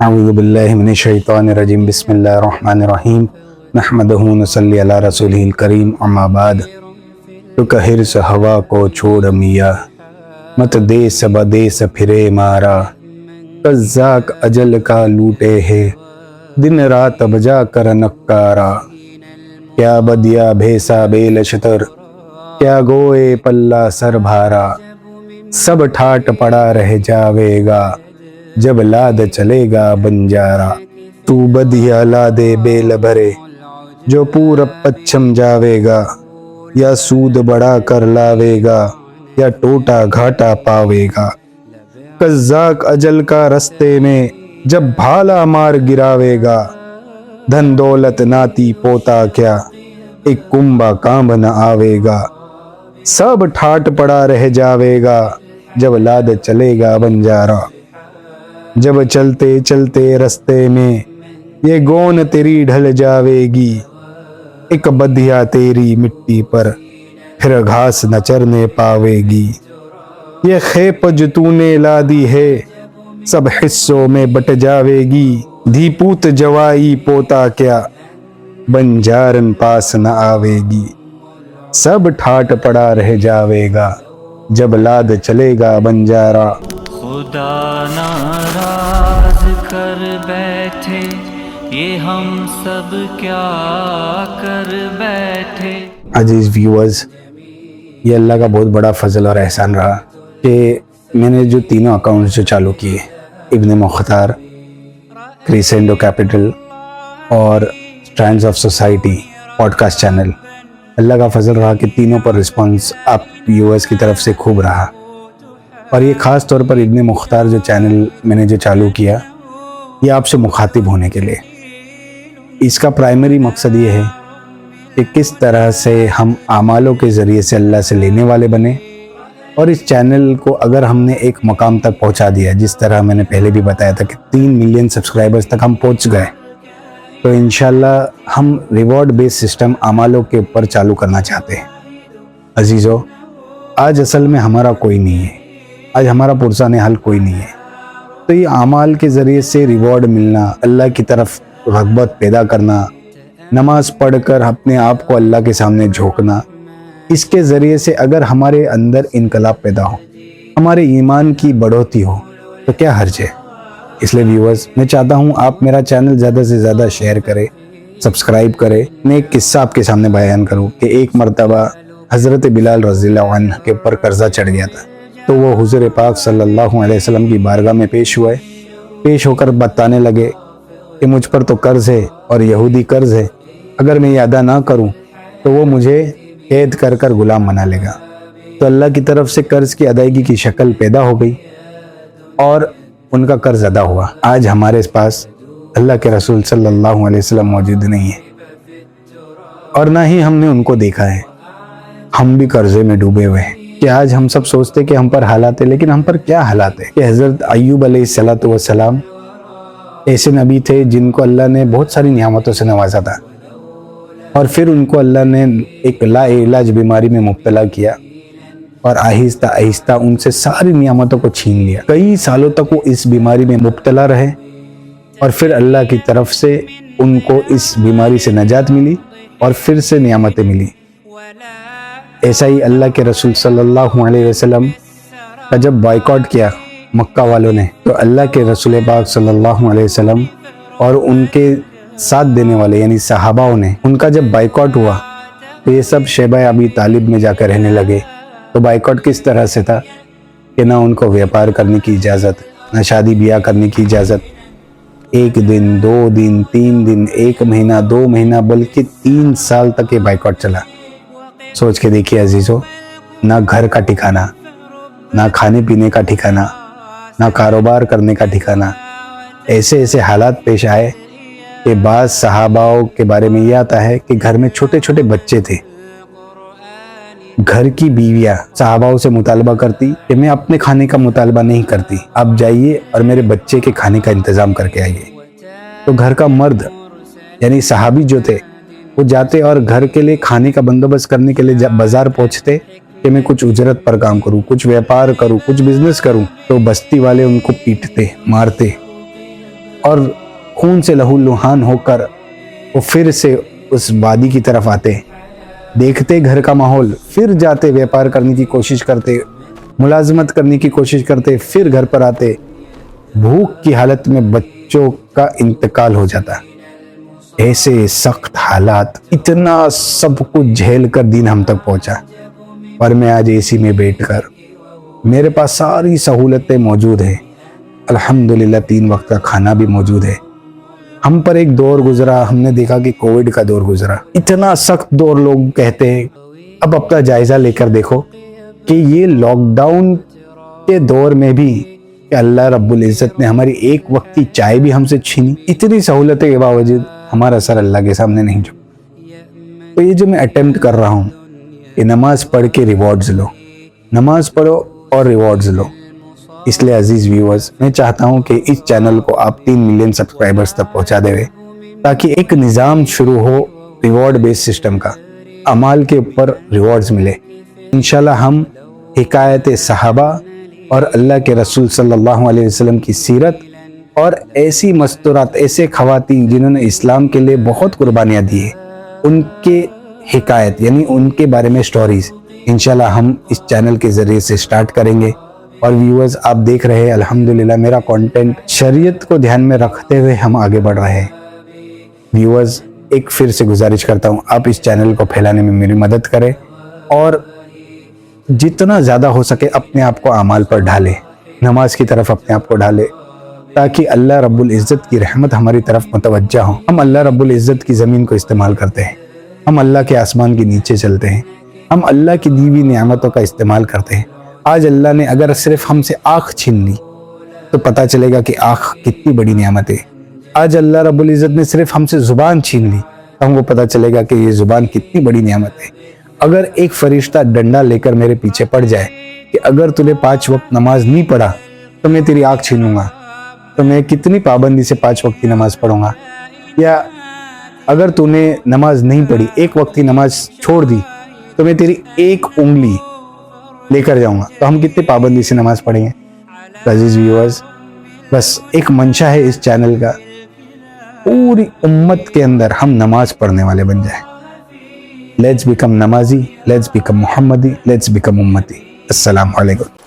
اعوذ باللہ من الشیطان الرجیم بسم اللہ الرحمن الرحیم نحمدہ ونصلی علی رسولہ الکریم اما بعد۔ تو کہرس ہوا کو چھوڑ میاں، مت دیس بدیس پھرے مارا، قزاق اجل کا لوٹے ہے دن رات بجا کر نکارا۔ کیا بدیا بھیسا بے لشتر، کیا گوئے پلہ سر بھارا، سب ٹھاٹ پڑا رہ جاوے گا جب لاد چلے گا بنجارا۔ تو بدیا لادے بیل بھرے جو پورب پچھم جاوے گا، یا سود بڑا کر لاوے گا یا ٹوٹا گھاٹا پاوے گا۔ قزاق اجل کا رستے میں جب بھالا مار گراوے گا، دھن دولت ناتی پوتا کیا ایک کنبا کامب نہ آوے گا۔ سب ٹھاٹ پڑا رہ جاوے گا جب لاد چلے گا بنجارا۔ جب چلتے چلتے رستے میں یہ گون تیری ڈھل جاوے گی، ایک بدیا تیری مٹی پر پھر گھاس نہ چرنے پاوے گی۔ یہ خیپ جو تو نے لادی ہے سب حصوں میں بٹ جاوے گی، دھی پوت جوائی پوتا کیا بنجارن پاس نہ آوے گی۔ سب ٹھاٹ پڑا رہ جاوے گا جب لاد چلے گا بنجارا۔ خدا ناراض کر بیٹھے یہ ہم سب کیا کر بیٹھے۔ عزیز ویورز، یہ اللہ کا بہت بڑا فضل اور احسان رہا کہ میں نے جو تینوں اکاؤنٹس جو چالو کیے، ابن مختار، کریسینڈو کیپٹل اور Strands of society podcast channel, Allah کا فضل رہا کہ تینوں پر رسپانس آپ ویورز کی طرف سے خوب رہا۔ اور یہ خاص طور پر ابن مختار جو چینل میں نے جو چالو کیا، یہ آپ سے مخاطب ہونے کے لیے، اس کا پرائمری مقصد یہ ہے کہ کس طرح سے ہم اعمالوں کے ذریعے سے اللہ سے لینے والے بنے، اور اس چینل کو اگر ہم نے ایک مقام تک پہنچا دیا، جس طرح میں نے پہلے بھی بتایا تھا کہ 3 ملین سبسکرائبرز تک ہم پہنچ گئے، تو انشاءاللہ ہم ریوارڈ بیس سسٹم اعمالوں کے اوپر چالو کرنا چاہتے ہیں۔ عزیزو، آج اصل میں ہمارا کوئی نہیں ہے، آج ہمارا پرسان حل کوئی نہیں ہے، تو یہ اعمال کے ذریعے سے ریوارڈ ملنا، اللہ کی طرف رغبت پیدا کرنا، نماز پڑھ کر اپنے آپ کو اللہ کے سامنے جھوکنا، اس کے ذریعے سے اگر ہمارے اندر انقلاب پیدا ہو، ہمارے ایمان کی بڑھوتی ہو، تو کیا حرج ہے؟ اس لیے ویورز، میں چاہتا ہوں آپ میرا چینل زیادہ سے زیادہ شیئر کریں، سبسکرائب کریں۔ میں ایک قصہ آپ کے سامنے بیان کروں کہ ایک مرتبہ حضرت بلال رضی اللہ عنہ کے اوپر قرضہ چڑھ گیا تھا، تو وہ حضور پاک صلی اللہ علیہ وسلم کی بارگاہ میں پیش ہو کر بتانے لگے کہ مجھ پر تو قرض ہے اور یہودی قرض ہے، اگر میں یہ ادا نہ کروں تو وہ مجھے قید کر کر غلام بنا لے گا۔ تو اللہ کی طرف سے قرض کی ادائیگی کی شکل پیدا ہو گئی اور ان کا قرض ادا ہوا۔ آج ہمارے پاس اللہ کے رسول صلی اللہ علیہ وسلم موجود نہیں ہے، اور نہ ہی ہم نے ان کو دیکھا ہے، ہم بھی قرضے میں ڈوبے ہوئے ہیں۔ کہ آج ہم سب سوچتے کہ ہم پر حالات ہے، لیکن ہم پر کیا حالات ہے؟ کہ حضرت ایوب علیہ السلام ایسے نبی تھے جن کو اللہ نے بہت ساری نعمتوں سے نوازا تھا، اور پھر ان کو اللہ نے ایک لا علاج بیماری میں مبتلا کیا، اور آہستہ آہستہ ان سے ساری نعمتوں کو چھین لیا۔ کئی سالوں تک وہ اس بیماری میں مبتلا رہے، اور پھر اللہ کی طرف سے ان کو اس بیماری سے نجات ملی اور پھر سے نعمتیں ملی۔ ایسا ہی اللہ کے رسول صلی اللہ علیہ وسلم کا جب بائیکاٹ کیا مکہ والوں نے، تو اللہ کے رسول پاک صلی اللہ علیہ وسلم اور ان کے ساتھ دینے والے یعنی صحاباؤں نے، ان کا جب بائیکاٹ ہوا تو یہ سب شیبہ ابی طالب میں جا کر رہنے لگے۔ تو بائیکاٹ کس طرح سے تھا کہ نہ ان کو ویپار کرنے کی اجازت، نہ شادی بیاہ کرنے کی اجازت۔ 1 دن، 2 دن، 3 دن، 1 مہینہ، 2 مہینہ، بلکہ 3 سال تک یہ بائیکاٹ چلا۔ سوچ کے دیکھیے عزیزو، نہ گھر کا ٹھکانہ، نہ کھانے پینے کا ٹھکانہ، نہ کاروبار کرنے کا ٹھکانہ۔ ایسے حالات پیش آئے کہ بعض صحاباؤں کے بارے میں یہ آتا ہے کہ گھر میں چھوٹے چھوٹے بچے تھے، گھر کی بیویاں صحاباؤں سے مطالبہ کرتی کہ میں اپنے کھانے کا مطالبہ نہیں کرتی، آپ جائیے اور میرے بچے کے کھانے کا انتظام کر کے آئیے۔ تو گھر کا مرد یعنی صحابی جو تھے، وہ جاتے اور گھر کے لیے کھانے کا بندوبست کرنے کے لیے بازار پہنچتے کہ میں کچھ اجرت پر کام کروں، کچھ ویپار کروں، کچھ بزنس کروں، تو بستی والے ان کو پیٹتے، مارتے، اور خون سے لہو لہان ہو کر وہ پھر سے اس وادی کی طرف آتے، دیکھتے گھر کا ماحول، پھر جاتے بیپار کرنے کی کوشش کرتے، ملازمت کرنے کی کوشش کرتے، پھر گھر پر آتے، بھوک کی حالت میں بچوں کا انتقال ہو جاتا۔ ایسے سخت حالات، اتنا سب کچھ جھیل کر دین ہم تک پہنچا، اور میں آج اے سی میں بیٹھ کر، میرے پاس ساری سہولتیں موجود ہیں، الحمدللہ 3 وقت کا کھانا بھی موجود ہے۔ ہم پر ایک دور گزرا، ہم نے دیکھا کہ کووڈ کا دور گزرا، اتنا سخت دور، لوگ کہتے ہیں اب اپنا جائزہ لے کر دیکھو کہ یہ لاک ڈاؤن کے دور میں بھی کہ اللہ رب العزت نے ہماری ایک وقت کی چائے بھی ہم سے چھینی، اتنی سہولتیں کے باوجود ہمارا سر اللہ کے سامنے نہیں جھکا۔ تو یہ جو میں اٹیمپٹ کر رہا ہوں کہ نماز پڑھ کے ریوارڈز لو، نماز پڑھو اور ریوارڈز لو، اس لیے عزیز ویورز میں چاہتا ہوں کہ اس چینل کو آپ 3 ملین سبسکرائبرز تک پہنچا دے، تاکہ ایک نظام شروع ہو ریوارڈ بیس سسٹم کا، اعمال کے اوپر ریوارڈز ملے۔ انشاءاللہ ہم حکایت صحابہ اور اللہ کے رسول صلی اللہ علیہ وسلم کی سیرت اور ایسی مستورات، ایسے خواتین جنہوں نے اسلام کے لیے بہت قربانیاں دی ہیں، ان کے حکایت یعنی ان کے بارے میں سٹوریز انشاءاللہ ہم اس چینل کے ذریعے سے سٹارٹ کریں گے۔ اور ویورز آپ دیکھ رہے ہیں الحمدللہ میرا کنٹینٹ شریعت کو دھیان میں رکھتے ہوئے ہم آگے بڑھ رہے ہیں۔ ویورز ایک پھر سے گزارش کرتا ہوں، آپ اس چینل کو پھیلانے میں میری مدد کریں اور جتنا زیادہ ہو سکے اپنے آپ کو اعمال پر ڈھالے، نماز کی طرف اپنے آپ کو ڈھالے، تاکہ اللہ رب العزت کی رحمت ہماری طرف متوجہ ہو۔ ہم اللہ رب العزت کی زمین کو استعمال کرتے ہیں، ہم اللہ کے آسمان کے نیچے چلتے ہیں، ہم اللہ کی دی ہوئی نعمتوں کا استعمال کرتے ہیں۔ آج اللہ نے اگر صرف ہم سے آنکھ چھین لی تو پتہ چلے گا کہ آنکھ کتنی بڑی نعمت ہے۔ آج اللہ رب العزت نے صرف ہم سے زبان چھین لی تو ہم کو پتہ چلے گا کہ یہ زبان کتنی بڑی نعمت ہے۔ اگر ایک فرشتہ ڈنڈا لے کر میرے پیچھے پڑ جائے کہ اگر تو نے 5 وقت نماز نہیں پڑھا تو میں تیری آنکھ چھینوں گا، تو میں کتنی پابندی سے 5 وقت کی نماز پڑھوں گا؟ یا اگر تو نے نماز نہیں پڑھی، 1 وقت کی نماز چھوڑ دی تو میں تیری 1 انگلی لے کر جاؤں گا، تو ہم کتنی پابندی سے نماز پڑھیں گے؟ عزیز ویورز بس ایک منشا ہے اس چینل کا، پوری امت کے اندر ہم نماز پڑھنے والے بن جائیں۔ لیٹس بیکم نمازی، لیٹس بیکم محمدی، لیٹس بیکم امتی۔ السلام علیکم۔